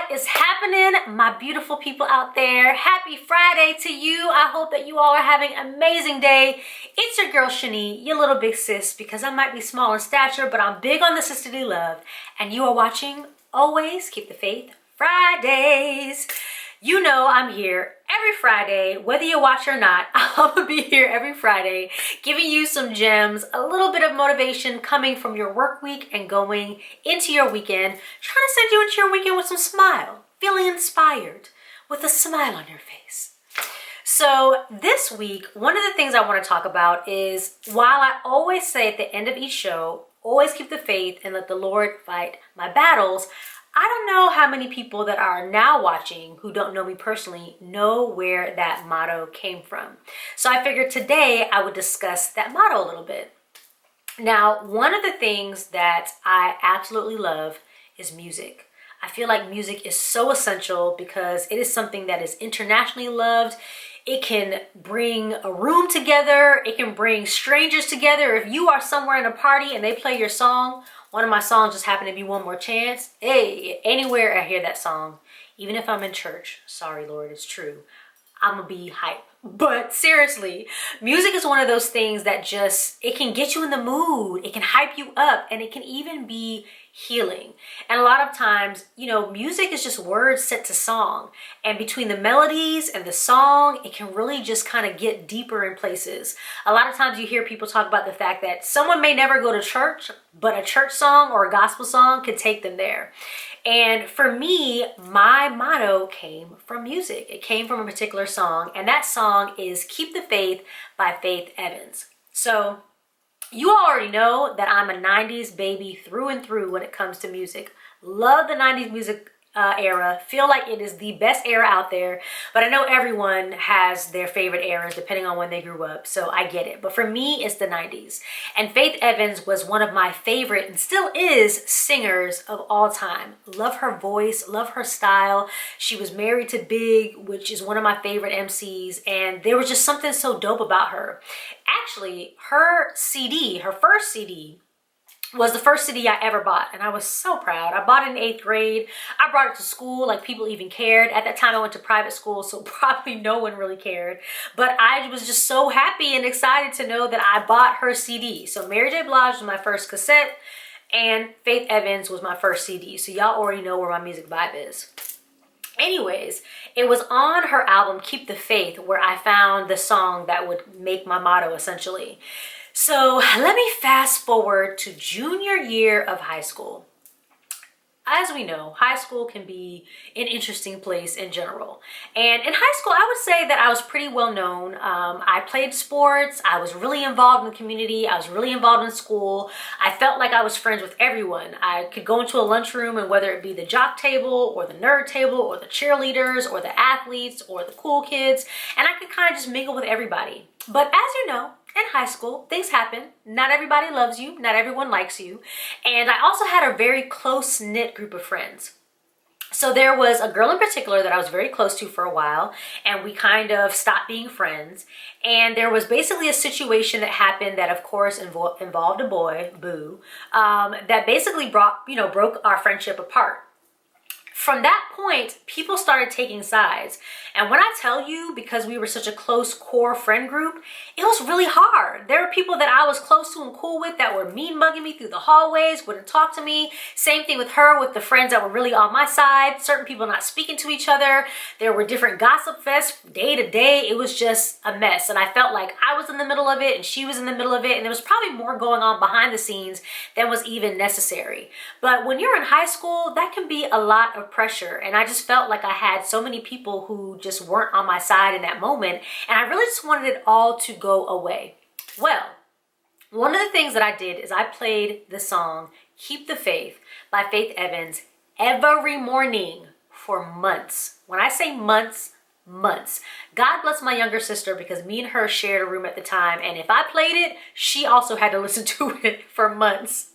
What is happening, my beautiful people out there? Happy Friday to you. I hope that you all are having an amazing day. It's your girl Shani, your little big sis, because I might be small in stature, but I'm big on the sisterly love. And you are watching Always Keep the Faith Fridays. You know I'm here every Friday, whether you watch or not. I'm gonna be here every Friday, giving you some gems, a little bit of motivation coming from your work week and going into your weekend, trying to send you into your weekend with some smile, feeling inspired, with a smile on your face. So this week, one of the things I want to talk about is, while I always say at the end of each show, always keep the faith and let the Lord fight my battles, I don't know how many people that are now watching who don't know me personally know where that motto came from. So I figured today I would discuss that motto a little bit. Now, one of the things that I absolutely love is music. I feel like music is so essential because it is something that is internationally loved. It can bring a room together. It can bring strangers together. If you are somewhere in a party and they play your song, one of my songs just happened to be One More Chance. Hey, anywhere I hear that song, even if I'm in church, sorry Lord, it's true, I'm gonna be hype. But seriously, music is one of those things that just, it can get you in the mood, it can hype you up, and it can even be healing. And a lot of times, you know, music is just words set to song. And between the melodies and the song, it can really just kind of get deeper in places. A lot of times you hear people talk about the fact that someone may never go to church, but a church song or a gospel song could take them there. And for me, my motto came from music. It came from a particular song, and that song is Keep the Faith by Faith Evans. So you already know that I'm a 90s baby through and through when it comes to music. Love the 90s music era. Feel like it is the best era out there. But I know everyone has their favorite eras depending on when they grew up. So I get it. But for me, it's the 90s. And Faith Evans was one of my favorite and still is singers of all time. Love her voice. Love her style. She was married to Big, which is one of my favorite MCs. And there was just something so dope about her. Actually, her CD, her first CD, was the first CD I ever bought, and I was so proud. I bought it in 8th grade. I brought it to school, like people even cared. At that time, I went to private school, so probably no one really cared. But I was just so happy and excited to know that I bought her CD. So Mary J. Blige was my first cassette, and Faith Evans was my first CD. So y'all already know where my music vibe is. Anyways, it was on her album, Keep the Faith, where I found the song that would make my motto, essentially. So let me fast forward to junior year of high school. As we know, high school can be an interesting place in general. And in high school, I would say that I was pretty well known. I played sports. I was really involved in the community. I was really involved in school. I felt like I was friends with everyone. I could go into a lunchroom, and whether it be the jock table or the nerd table or the cheerleaders or the athletes or the cool kids, and I could kind of just mingle with everybody. But as you know, in high school, things happen. Not everybody loves you. Not everyone likes you. And I also had a very close-knit group of friends. So there was a girl in particular that I was very close to for a while, and we kind of stopped being friends. And there was basically a situation that happened that, of course, involved a boy, Boo, that basically broke our friendship apart. From that point, people started taking sides. And when I tell you, because we were such a close core friend group, it was really hard. There were people that I was close to and cool with that were mean mugging me through the hallways, wouldn't talk to me. Same thing with her, with the friends that were really on my side. Certain people not speaking to each other. There were different gossip fests day to day. It was just a mess. And I felt like I was in the middle of it and she was in the middle of it. And there was probably more going on behind the scenes than was even necessary. But when you're in high school, that can be a lot of pressure. And I just felt like I had so many people who just weren't on my side in that moment. And I really just wanted it all to go away. Well, one of the things that I did is I played the song Keep the Faith by Faith Evans every morning for months. When I say months, months. God bless my younger sister, because me and her shared a room at the time, and if I played it, she also had to listen to it for months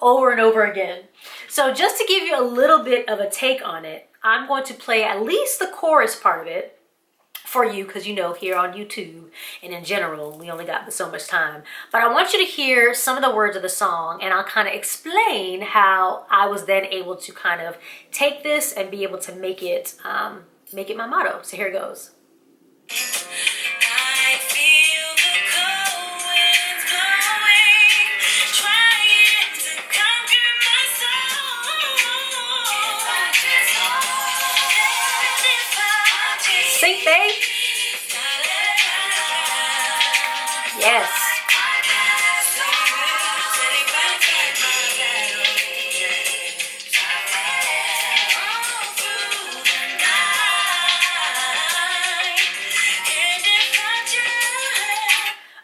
over and over again. So just to give you a little bit of a take on it, I'm going to play at least the chorus part of it for you, because you know, here on YouTube and in general, we only got so much time. But I want you to hear some of the words of the song, and I'll kind of explain how I was then able to kind of take this and be able to make it my motto. So here it goes. Sing, babe. Yes.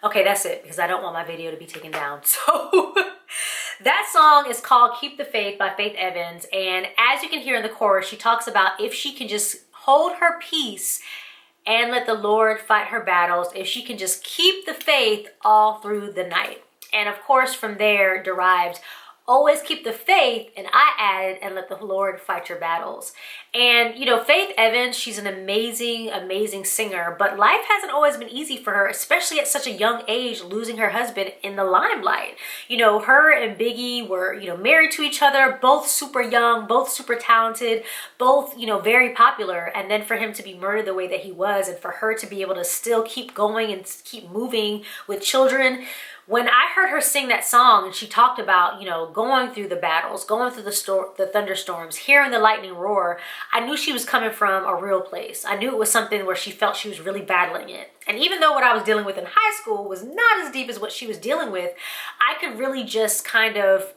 Okay, that's it, because I don't want my video to be taken down. So that song is called Keep the Faith by Faith Evans. And as you can hear in the chorus, she talks about if she can just hold her peace and let the Lord fight her battles, if she can just keep the faith all through the night. And of course, from there derived, always keep the faith, and I added, and let the Lord fight your battles. And you know, Faith Evans, she's an amazing, amazing singer, but life hasn't always been easy for her, especially at such a young age, losing her husband in the limelight. You know, her and Biggie were, you know, married to each other, both super young, both super talented, both, you know, very popular. And then for him to be murdered the way that he was, and for her to be able to still keep going and keep moving with children. When I heard her sing that song and she talked about, you know, going through the battles, going through the thunderstorms, hearing the lightning roar, I knew she was coming from a real place. I knew it was something where she felt she was really battling it. And even though what I was dealing with in high school was not as deep as what she was dealing with, I could really just kind of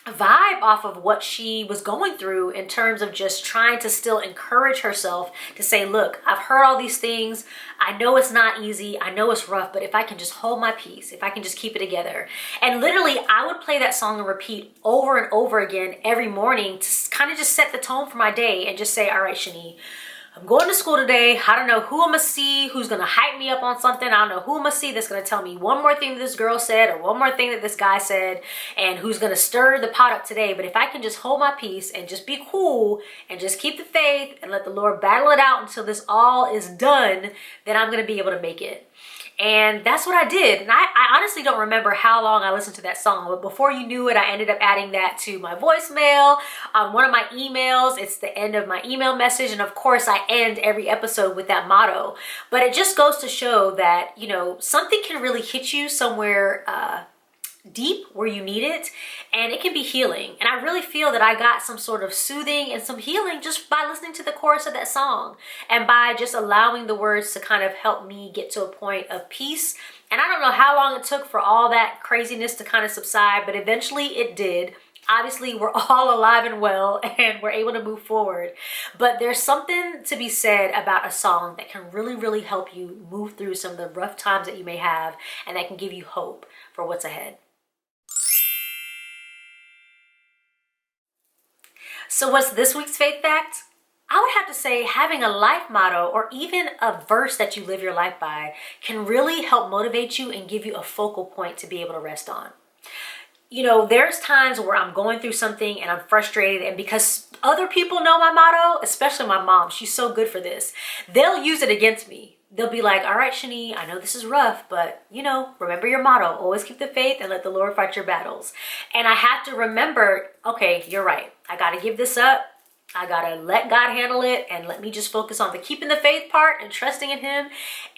vibe off of what she was going through in terms of just trying to still encourage herself to say, look, I've heard all these things. I know it's not easy. I know it's rough, but if I can just hold my peace, if I can just keep it together. And literally, I would play that song and repeat over and over again every morning to kind of just set the tone for my day and just say, all right, Shani, I'm going to school today. I don't know who I'm going to see, who's going to hype me up on something. I don't know who I'm going to see that's going to tell me one more thing that this girl said or one more thing that this guy said, and who's going to stir the pot up today. But if I can just hold my peace and just be cool and just keep the faith and let the Lord battle it out until this all is done, then I'm going to be able to make it. And that's what I did. And I honestly don't remember how long I listened to that song, but before you knew it, I ended up adding that to my voicemail, one of my emails. It's the end of my email message. And of course, I end every episode with that motto. But it just goes to show that, you know, something can really hit you somewhere deep where you need it, and it can be healing. And I really feel that I got some sort of soothing and some healing just by listening to the chorus of that song and by just allowing the words to kind of help me get to a point of peace. And I don't know how long it took for all that craziness to kind of subside, but eventually it did. Obviously, we're all alive and well, and we're able to move forward. But there's something to be said about a song that can really, really help you move through some of the rough times that you may have, and that can give you hope for what's ahead. So what's this week's faith fact? I would have to say having a life motto or even a verse that you live your life by can really help motivate you and give you a focal point to be able to rest on. You know, there's times where I'm going through something and I'm frustrated, and because other people know my motto, especially my mom, she's so good for this, they'll use it against me. They'll be like, all right, Shani, I know this is rough, but you know, remember your motto, always keep the faith and let the Lord fight your battles. And I have to remember, okay, you're right. I got to give this up. I got to let God handle it, and let me just focus on the keeping the faith part and trusting in him,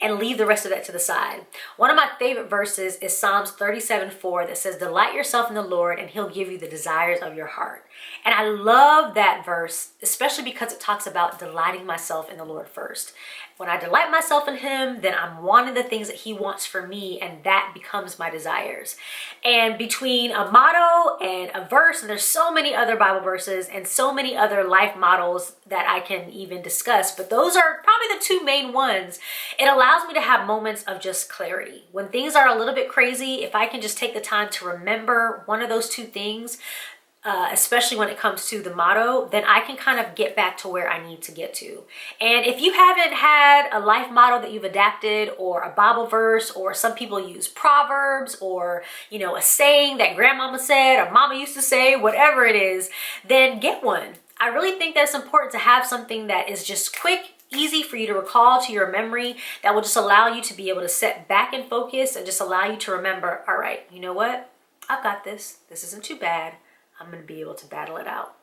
and leave the rest of that to the side. One of my favorite verses is Psalms 37:4 that says, delight yourself in the Lord and he'll give you the desires of your heart. And I love that verse, especially because it talks about delighting myself in the Lord first. When I delight myself in him, then I'm wanting the things that he wants for me, and that becomes my desires. And between a motto and a verse, and there's so many other Bible verses and so many other life mottos that I can even discuss, but those are probably the two main ones. It allows me to have moments of just clarity. When things are a little bit crazy, if I can just take the time to remember one of those two things, especially when it comes to the motto, then I can kind of get back to where I need to get to. And if you haven't had a life motto that you've adapted, or a Bible verse, or some people use proverbs, or, you know, a saying that grandmama said or mama used to say, whatever it is, then get one. I really think that it's important to have something that is just quick, easy for you to recall to your memory, that will just allow you to be able to set back and focus and just allow you to remember, all right, you know what? I've got this. This isn't too bad. I'm going to be able to battle it out.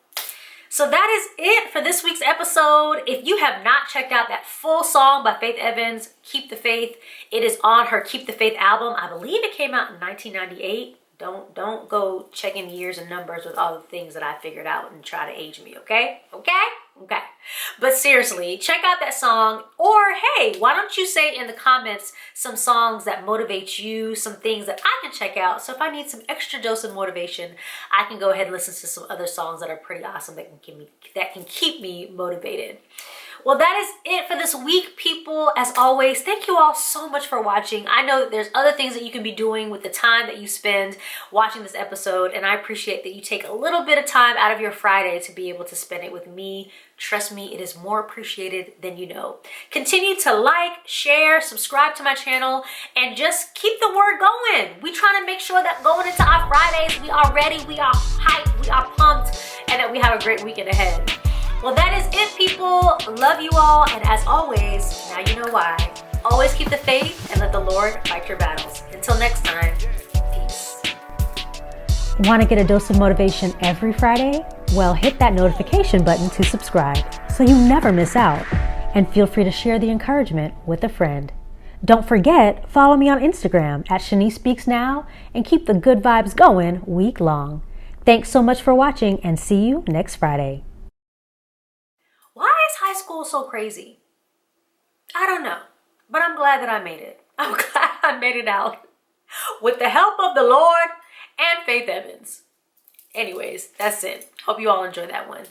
So that is it for this week's episode. If you have not checked out that full song by Faith Evans, Keep the Faith, it is on her Keep the Faith album. I believe it came out in 1998. Don't go checking years and numbers with all the things that I figured out and try to age me, okay? Okay. But seriously, check out that song. Or hey, why don't you say in the comments some songs that motivate you, some things that I can check out. So if I need some extra dose of motivation, I can go ahead and listen to some other songs that are pretty awesome that can keep me motivated. Well, that is it for this week, people. As always, thank you all so much for watching. I know that there's other things that you can be doing with the time that you spend watching this episode, and I appreciate that you take a little bit of time out of your Friday to be able to spend it with me. Trust me, it is more appreciated than you know. Continue to like, share, subscribe to my channel, and just keep the word going. We trying to make sure that going into our Fridays, we are ready, we are hyped, we are pumped, and that we have a great weekend ahead. Well, that is it, people. Love you all. And as always, now you know why. Always keep the faith and let the Lord fight your battles. Until next time, peace. Want to get a dose of motivation every Friday? Well, hit that notification button to subscribe so you never miss out. And feel free to share the encouragement with a friend. Don't forget, follow me on Instagram at Shani Speaks Now and keep the good vibes going week long. Thanks so much for watching and see you next Friday. Why is high school so crazy? I don't know, but I'm glad that I made it. I'm glad I made it out with the help of the Lord and Faith Evans. Anyways, that's it. Hope you all enjoy that one.